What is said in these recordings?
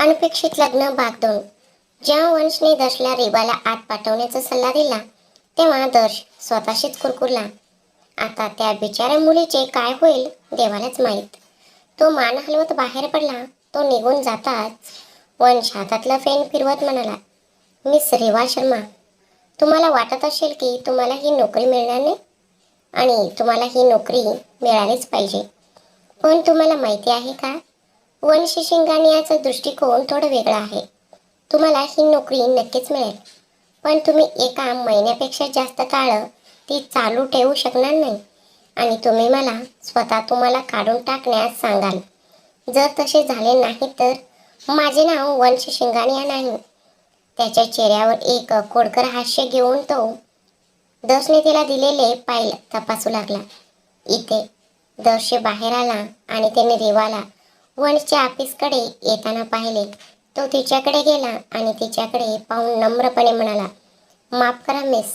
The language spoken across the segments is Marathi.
अनपेक्षित लग्न भाग 2. जेव्हा वंशने दर्शला रिवाला आत पाठवण्याचा सल्ला दिला तेव्हा दर्श स्वतःशीच कुरकुरला. आता त्या बिचाऱ्या मुलीचे काय होईल देवालाच माहीत. तो मान हलवत बाहेर पडला. तो निघून जाताच वंश हातातला फेन फिरवत म्हणाला, मिस रेवा शर्मा, तुम्हाला वाटत असेल की तुम्हाला ही नोकरी मिळणार नाही आणि तुम्हाला ही नोकरी मिळालीच पाहिजे. पण तुम्हाला माहिती आहे का, वंश शिंगाणियाचा दृष्टिकोन थोडा वेगळा आहे. तुम्हाला ही नोकरी नक्कीच मिळेल, पण तुम्ही एका महिन्यापेक्षा जास्त काळ ती चालू ठेवू शकणार नाही आणि तुम्ही मला स्वतः तुम्हाला काढून टाकण्यास सांगाल. जर तसे झाले नाही तर माझे नाव वंश शिंगाणिया नाही. त्याच्या चेहऱ्यावर एक खोडकर हास्य घेऊन तो दर्शने तिला दिलेले फाईल तपासू लागला. इथे दर्श बाहेर आला आणि त्याने रेवाला वंशच्या ऑफिसकडे येताना पाहिले. तो तिच्याकडे गेला आणि तिच्याकडे पाहून नम्रपणे म्हणाला, माफ करा मिस,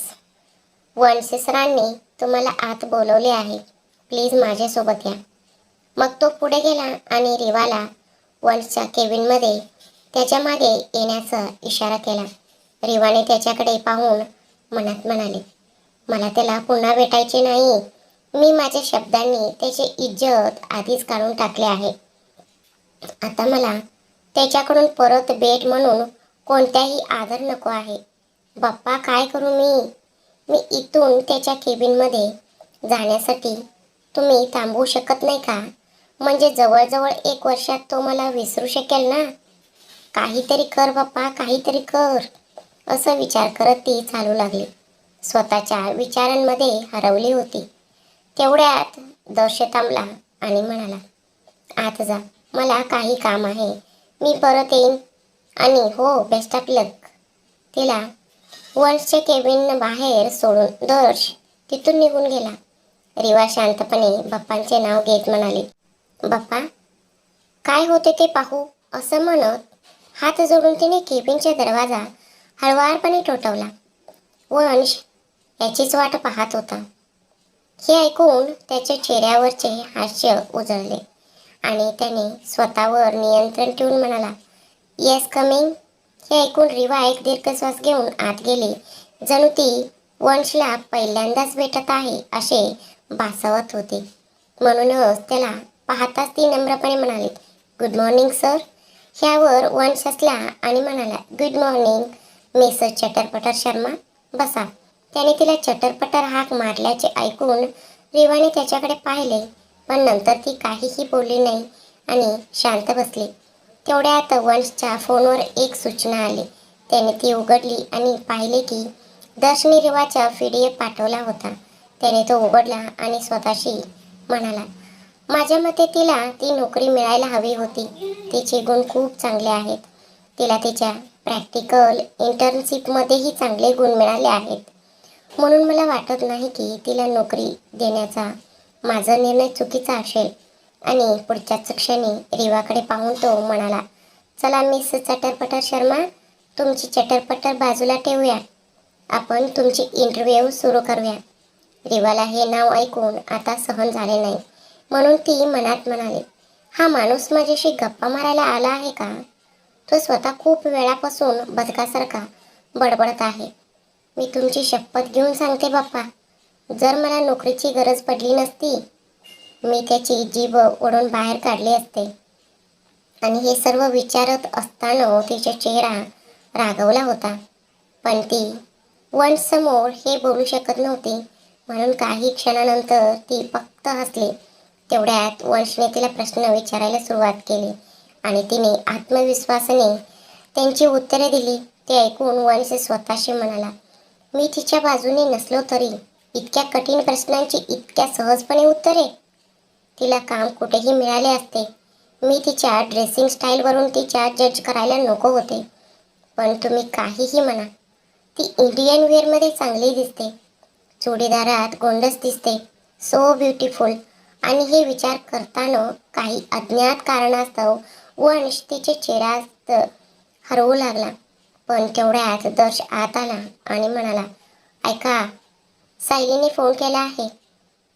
वंश सरांनी तुम्हाला आत बोलवले आहे. प्लीज माझ्यासोबत या. मग तो पुढे गेला आणि रेवाला वंशच्या केबिनमध्ये त्याच्या मागे येण्याचा इशारा केला. रेवाने त्याच्याकडे पाहून मनात म्हणाले, मला त्याला पुन्हा भेटायचे नाही. मी माझ्या शब्दांनी त्याची इज्जत आधीच काढून टाकली आहे. आता मला त्याच्याकडून परत भेट म्हणून कोणत्याही आदर नको आहे. बाप्पा, काय करू मी इथून त्याच्या केबिनमध्ये जाण्यासाठी तुम्ही थांबवू शकत नाही का? म्हणजे जवळजवळ 1 वर्षात तो मला विसरू शकेल ना? काहीतरी कर बाप्पा, काहीतरी कर. असं विचार करत ती चालू लागली. स्वतःच्या विचारांमध्ये हरवली होती. तेवढ्यात दर्श थांबला आणि म्हणाला, आत जा, मला काही काम आहे. मी परत येईन आणि हो, बेस्ट ऑफ लक. तिला वंशच्या केबिन बाहेर सोडून दर्श तिथून निघून गेला. रिवा शांतपणे बाप्पांचे नाव घेत म्हणाली, बाप्पा, काय होते ते पाहू. असं म्हणत हात जोडून तिने केबिनचा दरवाजा हळुवारपणे ठोठावला. वंश याचीच वाट पाहत होता. हे ऐकून त्याच्या चेहऱ्यावरचे हास्य उजळले आणि त्याने स्वतःवर नियंत्रण ठेवून म्हणाला, येस, कमिंग. हे ऐकून रिवा एक दीर्घ श्वास घेऊन आत गेली. जणू ती वंशला पहिल्यांदाच भेटत आहे असे भासवत होती. म्हणूनच त्याला पाहताच ती नम्रपणे म्हणाली, गुड मॉर्निंग सर. ह्यावर वंश हसला आणि म्हणाला, गुड मॉर्निंग मिस चटरपटर शर्मा, बसा. त्याने तिला चटरपटर हाक मारल्याचे ऐकून रिवाने त्याच्याकडे पाहिले, पण नंतर ती काहीही बोलली नाही आणि शांत बसली. तेवढ्यात वंशच्या फोनवर एक सूचना आली. त्याने ती उघडली आणि पाहिले की दर्शनी रिवाचा PDF पाठवला होता. त्याने तो उघडला आणि स्वतःशी म्हणाला, माझ्या मते तिला ती नोकरी मिळायला हवी होती. तिचे गुण खूप चांगले आहेत. तिला तिच्या प्रॅक्टिकल इंटर्नशिपमध्येही चांगले गुण मिळाले आहेत. म्हणून मला वाटत नाही की तिला नोकरी देण्याचा माझा निर्णय चुकीचा असेल. आणि पुढच्याच क्षणी रिवाकडे पाहून तो म्हणाला, चला मिस चटरपटर शर्मा, तुमची चटरपटर बाजूला ठेवूया. आपण तुमची इंटरव्ह्यू सुरू करूया. रिवाला हे नाव ऐकून आता सहन झाले नाही. म्हणून ती मनात म्हणाली, हा माणूस माझ्याशी गप्पा मारायला आला आहे का? तो स्वतः खूप वेळापासून बदकासारखा बडबडत आहे. मी तुमची शपथ घेऊन सांगते बाप्पा, जर मला नोकरीची गरज पडली नसती, मी त्याची जीभ ओढून बाहेर काढली असते. आणि हे सर्व विचारत असताना तिचा चेहरा रागवला होता. पण ती वंशसमोर हे बोलू शकत नव्हती. म्हणून काही क्षणानंतर ती फक्त हसली. तेवढ्यात वंशने तिला प्रश्न विचारायला सुरुवात केली आणि तिने आत्मविश्वासाने त्यांची उत्तरे दिली. ते ऐकून वंश स्वतःशी म्हणाला, मी तिच्या बाजूने नसलो तरी इतक्या कठीण प्रश्नांची इतक्या सहजपणे उत्तरे. तिला काम कुठेही मिळाले असते. मी तिच्या ड्रेसिंग स्टाईलवरून तिच्या जज करायला नको होते. पण तुम्ही काहीही म्हणा, ती इंडियन वेअरमध्ये चांगली दिसते. चुडीदारात गोंडस दिसते. So beautiful. आणि हे विचार करताना काही अज्ञात कारणास्तव वंश तिचे चेहरा हरवू लागला. पण तेवढ्यात दर्श आत आला आणि म्हणाला, ऐका, सायलीने फोन केला आहे.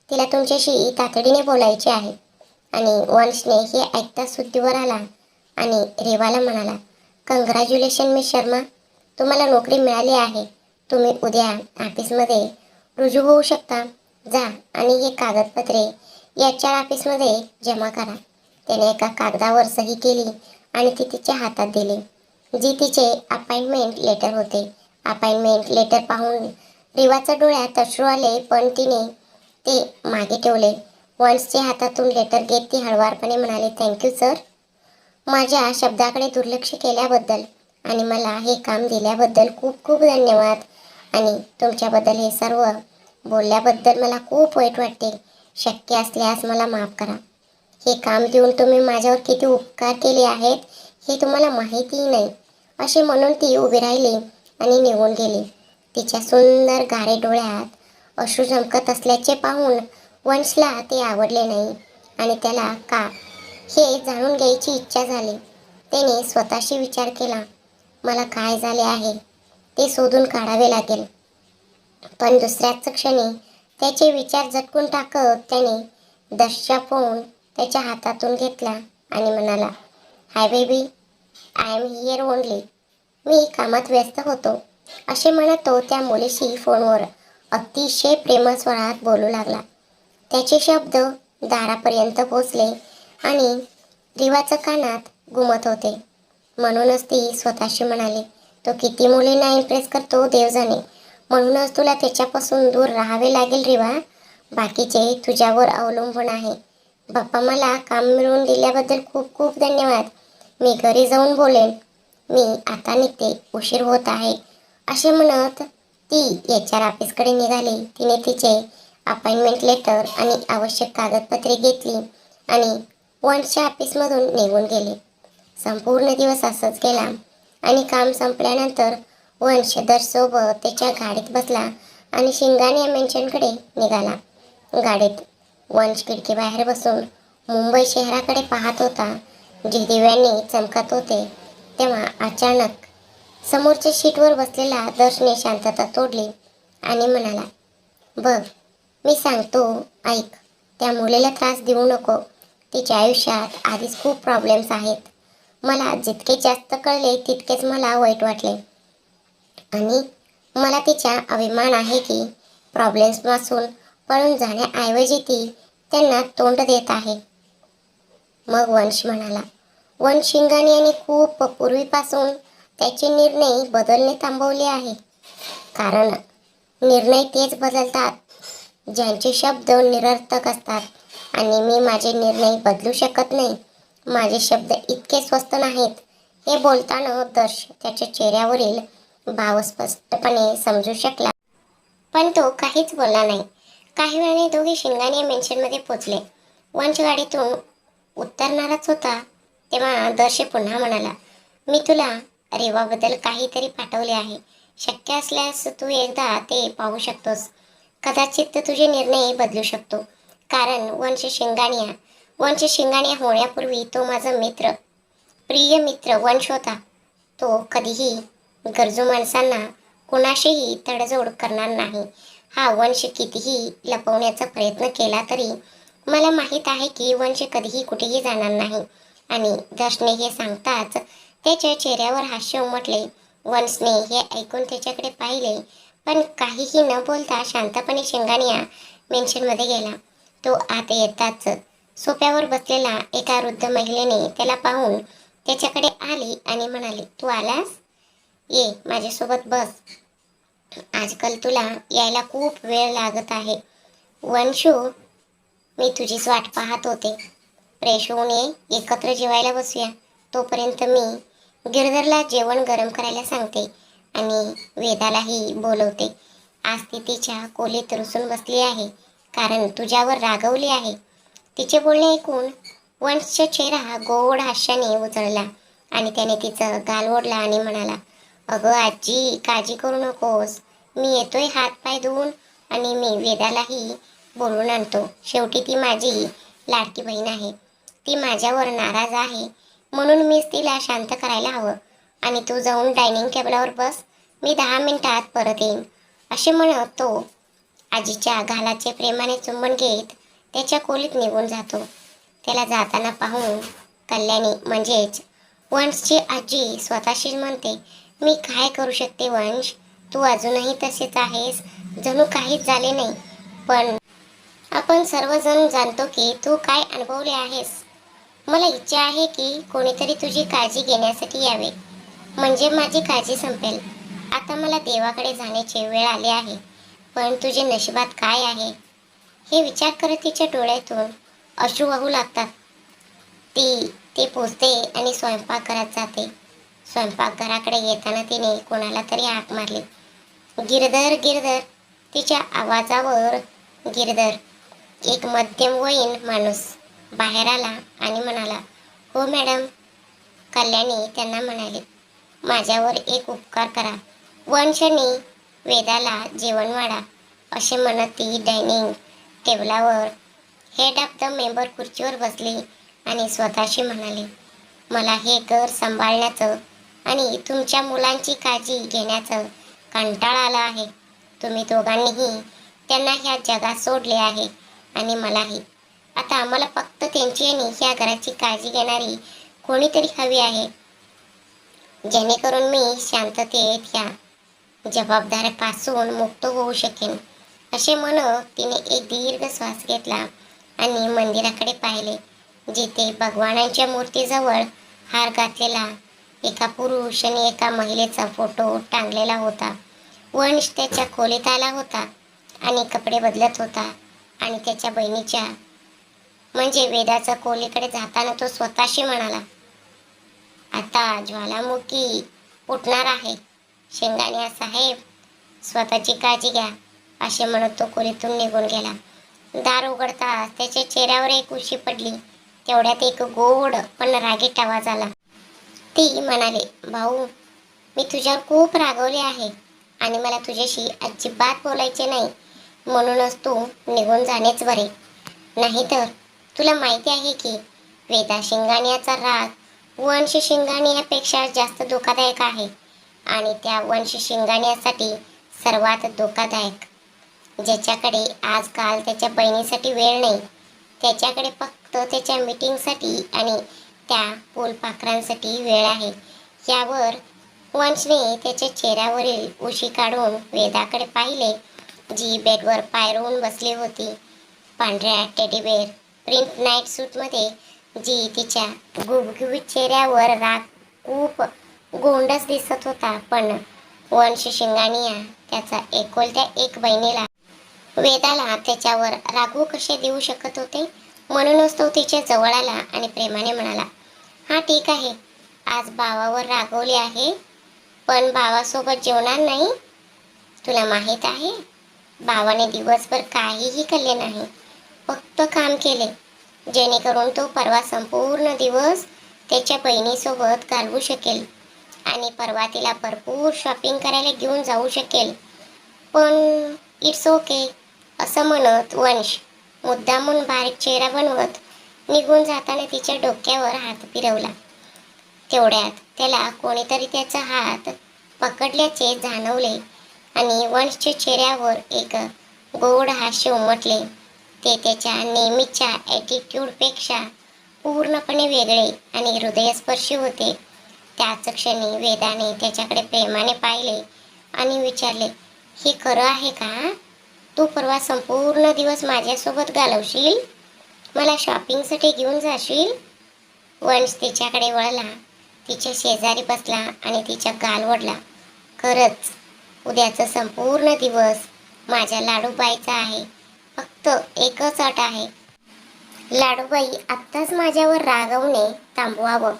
तिला तुमच्याशी तातडीने बोलायचे आहे. आणि वंशने हे ऐकता सुट्टीवर आला आणि रेवाला म्हणाला, कंग्रॅच्युलेशन मिस शर्मा, तुम्हाला नोकरी मिळाली आहे. तुम्ही उद्या ऑफिसमध्ये रुजू होऊ शकता. जा आणि हे कागदपत्रे HR ऑफिसमध्ये जमा करा. त्याने एका कागदावर सही केली आणि ती तिच्या हातात दिली, जी तिचे अपॉइंटमेंट लेटर होते. अपॉइंटमेंट लेटर पाहून रिवाच्या डोळ्यात अश्रू आले, पण तिने ते मागे ठेवले. वन्सच्या हातातून लेटर घेत ती हळुवारपणे म्हणाली, थँक्यू सर, माझ्या शब्दाकडे दुर्लक्ष केल्याबद्दल आणि मला हे काम दिल्याबद्दल खूप खूप धन्यवाद. आणि तुमच्याबद्दल हे सर्व बोलल्याबद्दल मला खूप वाईट वाटते. शक्य असल्यास मला माफ करा. हे काम देऊन तुम्ही माझ्यावर किती उपकार केले आहेत हे तुम्हाला माहितीही नाही. असे म्हणून ती उभी राहिली आणि निघून गेली. तिच्या सुंदर गारे डोळ्यात अश्रू चमकत असल्याचे पाहून वंशला ते आवडले नाही आणि त्याला का हे जाणून घ्यायची इच्छा झाली. त्याने स्वतःशी विचार केला, मला काय झाले आहे ते शोधून काढावे लागेल. पण दुसऱ्याच क्षणी त्याचे विचार झटकून टाकत त्याने दशचा फोन त्याच्या हातातून घेतला आणि म्हणाला, hi baby, I am here only. मी कामात व्यस्त होतो. असे म्हणत तो त्या मुलीशी फोनवर अतिशय प्रेमळ स्वरात बोलू लागला. त्याचे शब्द दारापर्यंत पोचले आणि रिवाच्या कानात घुमत होते. म्हणूनच ती स्वतःशी म्हणाली, तो किती मुलींना इम्प्रेस करतो देव जाणे. म्हणूनच तुला त्याच्यापासून दूर राहावे लागेल रिवा. बाकीचे तुझ्यावर अवलंबून आहे. बाप्पा, मला काम मिळवून दिल्याबद्दल खूप खूप धन्यवाद. मी घरी जाऊन बोलेन. मी आता निघते, उशीर होत आहे. असे म्हणत ती HR ऑफिसकडे निघाली. तिने तिचे अपॉइंटमेंट लेटर आणि आवश्यक कागदपत्रे घेतली आणि वन्सच्या ऑफिसमधून निघून गेली. संपूर्ण दिवस असंच गेला आणि काम संपल्यानंतर वंश दर्शसोबत त्याच्या गाडीत बसला आणि शिंगाणे मेन्शनकडे निघाला. गाडीत वंश खिडकी बाहेर बसून मुंबई शहराकडे पाहत होता, जे दिव्यांनी चमकत होते. तेव्हा अचानक समोरच्या सीटवर बसलेला दर्शने शांतता तोडली आणि म्हणाला, बघ, मी सांगतो ऐक. त्या मुलीला त्रास देऊ नको. तिच्या आयुष्यात आधीच खूप प्रॉब्लेम्स आहेत. मला जितके जास्त कळले तितकेच मला वाईट वाटले आणि मला तिचा अभिमान आहे की प्रॉब्लेम्सपासून पळून जाण्याऐवजी ती त्यांना तोंड देत आहे. मग वंश म्हणाला, वंश शिंगाणे यांनी खूप पूर्वीपासून त्याचे निर्णय बदलणे थांबवले आहे. कारण निर्णय तेच बदलतात ज्यांचे शब्द निरर्थक असतात आणि मी माझे निर्णय बदलू शकत नाही. माझे शब्द इतके स्वस्त नाहीत. हे बोलताना दर्श त्याच्या चेहऱ्यावरील भाव स्पष्टपणे समजू शकला, पण तो काहीच बोलला नाही. काही वेळाने दोघे शिंगाणे मेन्शनमध्ये पोचले. वंश गाडीतून उतरणारच होता तेव्हा दर्श पुन्हा म्हणाला, मी तुला रेवाबद्दल काहीतरी पाठवले आहे. शक्य असल्यास तू एकदा ते पाहू शकतोस. कदाचित तुझे निर्णय बदलू शकतो. कारण वंश शिंगाणिया होण्यापूर्वी तो माझा मित्र, प्रिय मित्र वंश होता. तो कधीही गरजू माणसांना कुणाशीही तडजोड करणार नाही. हा वंश कितीही लपवण्याचा प्रयत्न केला तरी मला माहीत आहे की वंश कधीही कुठेही जाणार नाही. आणि दर्शने हे सांगताच त्याच्या चेहऱ्यावर हास्य उमटले. वंशने हे ऐकून त्याच्याकडे पाहिले, पण काहीही न बोलता शांतपणे शिंगाणिया मेन्शनमध्ये गेला. तो आत येताच सोफ्यावर बसलेला एका वृद्ध महिलेने त्याला पाहून त्याच्याकडे आली आणि म्हणाली, तू आलास? ये माझ्यासोबत बस. आजकाल तुला यायला खूप वेळ लागत आहे. वंशू, मी तुझीच वाट पाहत होते. फ्रेश होऊन ये, एकत्र जेवायला बसूया. तोपर्यंत मी गिरधरला जेवण गरम करायला सांगते आणि वेदालाही बोलवते. आज ती तिच्या खोलीत रुसून बसली आहे कारण तुझ्यावर रागवली आहे. तिचे बोलणे ऐकून वंशचा चेहरा गोड हास्याने उजळला आणि त्याने तिचं गाल ओढला आणि म्हणाला, अगं आजी, काळजी करू नकोस. मी येतोय हात पाय धुवून आणि मी वेदालाही बोलवून आणतो. शेवटी ती माझी लाडकी बहीण आहे. ती माझ्यावर नाराज आहे म्हणून मीच तिला शांत करायला हवं. आणि तू जाऊन डायनिंग टेबलावर बस. मी 10 मिनिटात परत येईन. असे म्हणत तो आजीच्या गालाचे प्रेमाने चुंबन घेत त्याच्या खोलीत निघून जातो. त्याला जाताना पाहून कल्याणी म्हणजेच वंशची आजी स्वतःशीच म्हणते, मी काय करू शकते वंश, तू अजूनही तसेच आहेस, जणू काहीच झाले नाही. पण आपण सर्वजण जाणतो की तू काय अनुभवले आहेस. मला इच्छा आहे की कोणीतरी तुझी काळजी घेण्यासाठी यावे, म्हणजे माझी काळजी संपेल. आता मला देवाकडे जाण्याची वेळ आली आहे. पण तुझे नशिबात काय आहे हे विचार करत तिच्या डोळ्यातून अश्रू वाहू लागतात. ती ते पोचते आणि स्वयंपाकघरात जाते. स्वयंपाकघराकडे येताना तिने कोणाला तरी हाक मारली. गिरधर गिरधर. तिच्या आवाजावर गिरधर, एक मध्यमवयीन माणूस, बाहेर आला आणि म्हणाला, हो मॅडम. कल्याणी त्यांना म्हणाली, माझ्यावर एक उपकार करा. वंशनी वेदाला जेवण वाढा, असे म्हणत ती डायनिंग टेबलावर हेड ऑफ द मेंबर खुर्चीवर बसली आणि स्वतःशी म्हणाली, मला हे घर सांभाळण्याचं आणि तुमच्या मुलांची काळजी घेण्याचं कंटाळा आला आहे. तुम्ही दोघांनीही त्यांना ह्या जगात सोडले आहे आणि मलाही. आता आम्हाला फक्त त्यांची आणि ह्या घराची काळजी घेणारी कोणीतरी हवी आहे, जेणेकरून मी शांततेत ह्या जबाबदाऱ्यापासून मुक्त होऊ शकेन. असे म्हणत तिने एक दीर्घ श्वास घेतला आणि मंदिराकडे पाहिले, जिथे भगवानांच्या मूर्तीजवळ हार घातलेला एका पुरुष आणि एका महिलेचा फोटो टांगलेला होता. वंश त्याच्या खोलीत आला होता आणि कपडे बदलत होता आणि त्याच्या बहिणीच्या म्हणजे वेदाच्या खोलीकडे जाताना तो स्वतःशी म्हणाला, आता ज्वालामुखी उठणार आहे. शेंगाण्या साहेब, स्वतःची काळजी घ्या, असे म्हणत तो खोलीतून निघून गेला. दार उघडताच त्याच्या चेहऱ्यावर एक उशी पडली. तेवढ्यात एक गोड पण रागीट आवाज आला. ती म्हणाली, भाऊ, मी तुझ्यावर खूप रागवले आहे आणि मला तुझ्याशी अजिबात बोलायचे नाही, म्हणूनच तू निघून जाणेच बरे. नाहीतर तुला माहिती आहे की वेदा शिंगाण्याचा राग वंश शिंगाण्यापेक्षा जास्त धोकादायक आहे आणि त्या वंश शिंगाण्यासाठी सर्वात धोकादायक, ज्याच्याकडे आजकाल त्याच्या बहिणीसाठी वेळ नाही, त्याच्याकडे फक्त त्याच्या मीटिंगसाठी आणि त्या फुलपाखरांसाठी वेळ आहे. यावर वंशने त्याच्या चेहऱ्यावरील उशी काढून वेदाकडे पाहिले, जी बेडवर पायरवून बसली होती. पांढऱ्या टेडीबेअर प्रिंट नाईट सूटमध्ये, जी तिच्या गुबगुबीत चेहऱ्यावर राग खूप गोंडस दिसत होता. पण वंश शिंगाणिया त्याचा एकुलत्या एक बहिणीला, वेदाला, त्याच्यावर रागवू कसे देऊ शकत होते. म्हणूनच तो तिच्या जवळ आला आणि प्रेमाने म्हणाला, हा ठीक आहे, आज भावावर रागवले आहे, पण भावासोबत जेवणार नाही. तुला माहीत आहे, भावाने दिवसभर काहीही खाल्ले नाही, फक्त काम केले, जेणेकरून तो परवा संपूर्ण दिवस त्याच्या बहिणीसोबत घालवू शकेल आणि परवा तिला भरपूर शॉपिंग करायला घेऊन जाऊ शकेल. पण इट्स ओके, असं म्हणत वंश मुद्दामून बारीक चेहरा बनवत निघून जाताना तिच्या डोक्यावर हात फिरवला. तेवढ्यात त्याला कोणीतरी त्याचा हात पकडल्याचे जाणवले आणि वंशच्या चेहऱ्यावर एक गोड हास्य उमटले. ते त्याच्या नेहमीच्या ॲटिट्यूडपेक्षा पूर्णपणे वेगळे आणि हृदयस्पर्शी होते. त्याच क्षणी वेदाने त्याच्याकडे प्रेमाने पाहिले आणि विचारले, हे खरं आहे का? तू परवा संपूर्ण दिवस माझ्यासोबत घालवशील? मला शॉपिंगसाठी घेऊन जाशील? वंश तिच्याकडे वळला, तिच्या शेजारी बसला आणि तिच्या गाल ओढला. खरंच, उद्याचा संपूर्ण दिवस माझ्या लाडूबाईचा आहे. फक्त एकच अट आहे. लाडूबाई, आत्ताच माझ्यावर रागवणे थांबवावं.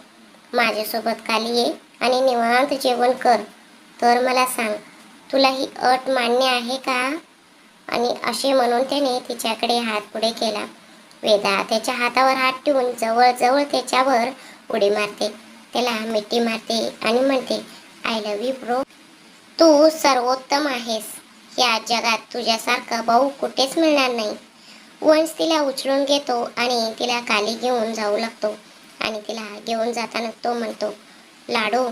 माझ्यासोबत खाली ये आणि निवांत जेवण कर. तर मला सांग, तुला ही अट मान्य आहे का? आणि असे म्हणून त्याने तिच्याकडे हात पुढे केला. वेदा त्याच्या हातावर हात ठेवून जवळजवळ त्याच्यावर उडी मारते, त्याला मिठी मारते आणि म्हणते, आय लव्ह यू ब्रो. तू सर्वोत्तम आहेस. या जगात तुझ्यासारखा भाऊ कुठेच मिळणार नाही. वंश तिला उचलून घेतो आणि तिला खाली घेऊन जाऊ लागतो आणि तिला घेऊन जाताना तो म्हणतो, लाडू,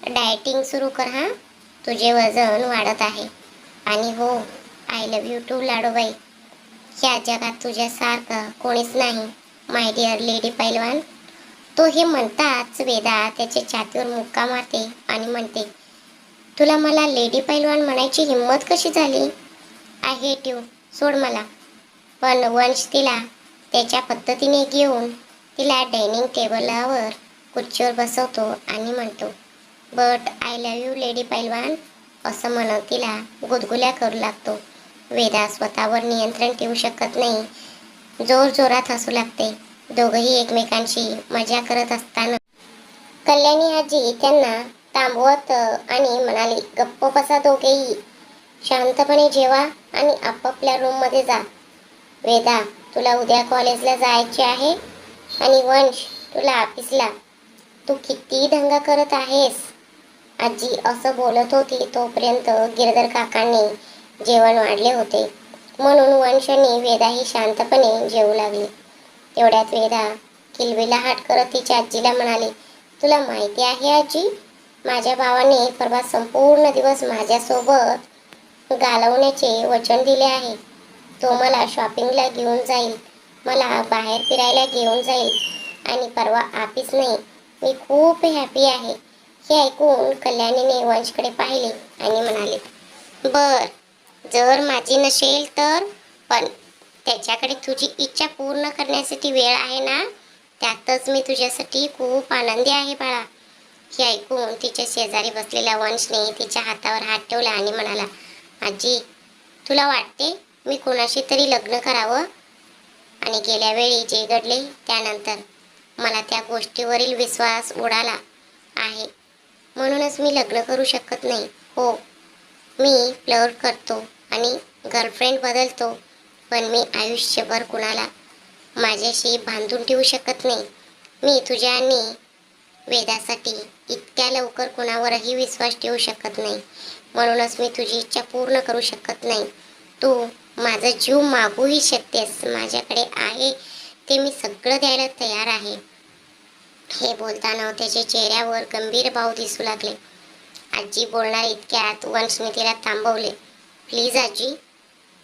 डाएटिंग सुरू कर हां, तुझे वजन वाढत आहे. आणि हो, आय लव्ह यू टू लाडूबाई. या जगात तुझ्यासारखं कोणीच नाही, माय डिअर लेडी पैलवान. तो हे म्हणताच वेदा त्याच्या छातीवर मुक्का मारते आणि म्हणते, तुला मला लेडी पैलवान म्हणायची हिंमत कशी झाली? आय हेट यू, सोड मला. पण वंश तिला त्याच्या पद्धतीने घेऊन तिला डायनिंग टेबलावर खुर्चीवर बसवतो आणि म्हणतो, but I love you lady पैलवान, असं म्हणत तिला गुदगुल्या करू लागतो. वेदा स्वतःवर नियंत्रण ठेवू शकत नाही. जोर जोरात हसू लागते. दोघंही एकमेकांशी मजा करत असताना कल्याणी आजी त्यांना थांबवत आणि म्हणाली, गप्प बसा दोघेही, शांतपणे जेवा आणि आपापल्या रूममध्ये जा. वेदा, तुला उद्या कॉलेजला जायचे आहे आणि वंश, तुला ऑफिसला. तू किती दंगा करत आहेस? आजी असं बोलत होती तोपर्यंत गिरधर काकांनी जेवण वाढले होते, म्हणून वंश आणि वेदाही शांतपणे जेवू लागले. तेवढ्यात वेदा किलबिला हाट करत तिच्या आजीला म्हणाली, तुला माहिती आहे आजी, माझ्या भावाने परवा संपूर्ण दिवस माझ्यासोबत घालवण्याचे वचन दिले आहे. तो मला शॉपिंगला घेऊन जाईल, मला बाहेर फिरायला घेऊन जाईल आणि परवा ऑफिस नाही. मी खूप हॅपी आहे. हे ऐकून कल्याणीने वंशकडे पाहिले आणि म्हणाले, बर, जर माझी नसेल तर, पण त्याच्याकडे तुझी इच्छा पूर्ण करण्यासाठी वेळ आहे ना, त्यातच मी तुझ्यासाठी खूप आनंदी आहे बाळा. हे ऐकून तिच्या शेजारी बसलेल्या वंशने तिच्या हातावर हात ठेवला आणि म्हणाला, आजी, तुला वाटते मी कोणाशी तरी लग्न करावं? आणि गेल्या वेळी जे घडले त्यानंतर मला त्या गोष्टीवरील विश्वास उडाला आहे, म्हणूनच मी लग्न करू शकत नाही. हो, मी फ्लर्ट करतो आणि गर्लफ्रेंड बदलतो, पण मी आयुष्यभर कुणाला माझ्याशी बांधून ठेवू शकत नाही. मी तुझ्या आणि वेदासाठी इतक्या लवकर कुणावरही विश्वास ठेवू शकत नाही, म्हणूनच मी तुझी इच्छा पूर्ण करू शकत नाही. तू माझा जीव मागूही शकतेस, माझ्याकडे आहे ते मी सगळं द्यायला तयार आहे. हे बोलताना त्याच्या चेहऱ्यावर गंभीर भाव दिसू लागले. आजी बोलणार इतक्यात वंशने तिला थांबवले. प्लीज आजी,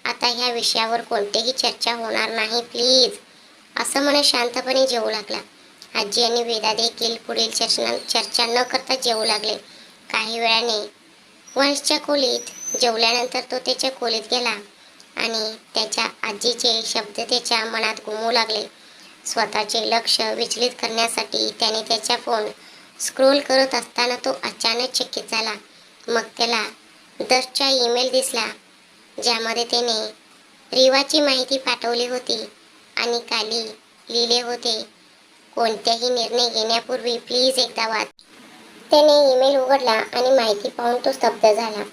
आता ह्या विषयावर कोणतीही चर्चा होणार नाही, प्लीज, असं म्हणत शांतपणे जेवू लागला. आजी आणि वेदा देखील पुढील चर्चा न करता जेवू लागले. काही वेळाने वंशच्या खोलीत जेवल्यानंतर तो त्याच्या खोलीत गेला आणि त्याच्या आजीचे शब्द त्याच्या मनात घुमू लागले. स्वतःचे लक्ष विचलित करण्यासाठी त्याने त्याचा फोन स्क्रोल करत असताना तो अचानक चकित झाला. मग त्याला दर्शचा ईमेल दिसला, ज्यामध्ये त्याने रिवाची माहिती पाठवली होती आणि खाली लिहिले होते, कोणत्याही निर्णय घेण्यापूर्वी प्लीज एकदा वाच. त्याने ईमेल उघडला आणि माहिती पाहून तो स्तब्ध झाला.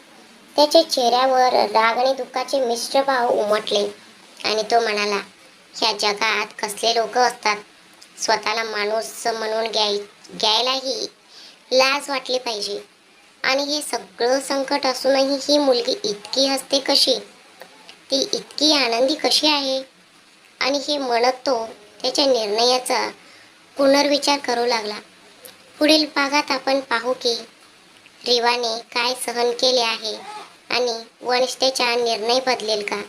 त्याच्या चेहऱ्यावर राग आणि दुःखाचे मिश्र भाव उमटले आणि तो म्हणाला, ह्या जगात कसले लोक असतात. स्वतःला माणूस म्हणून घ्यायलाही लाज वाटली पाहिजे. आणि हे सगळं संकट असूनही ही मुलगी इतकी हसते कशी? ती इतकी आनंदी कशी आहे? आणि हे म्हणत तो त्याच्या निर्णयाचा पुनर्विचार करू लागला. पुढील भागात आपण पाहू की रिवाने काय सहन केले आहे आणि वंश त्याचा निर्णय बदलेल का.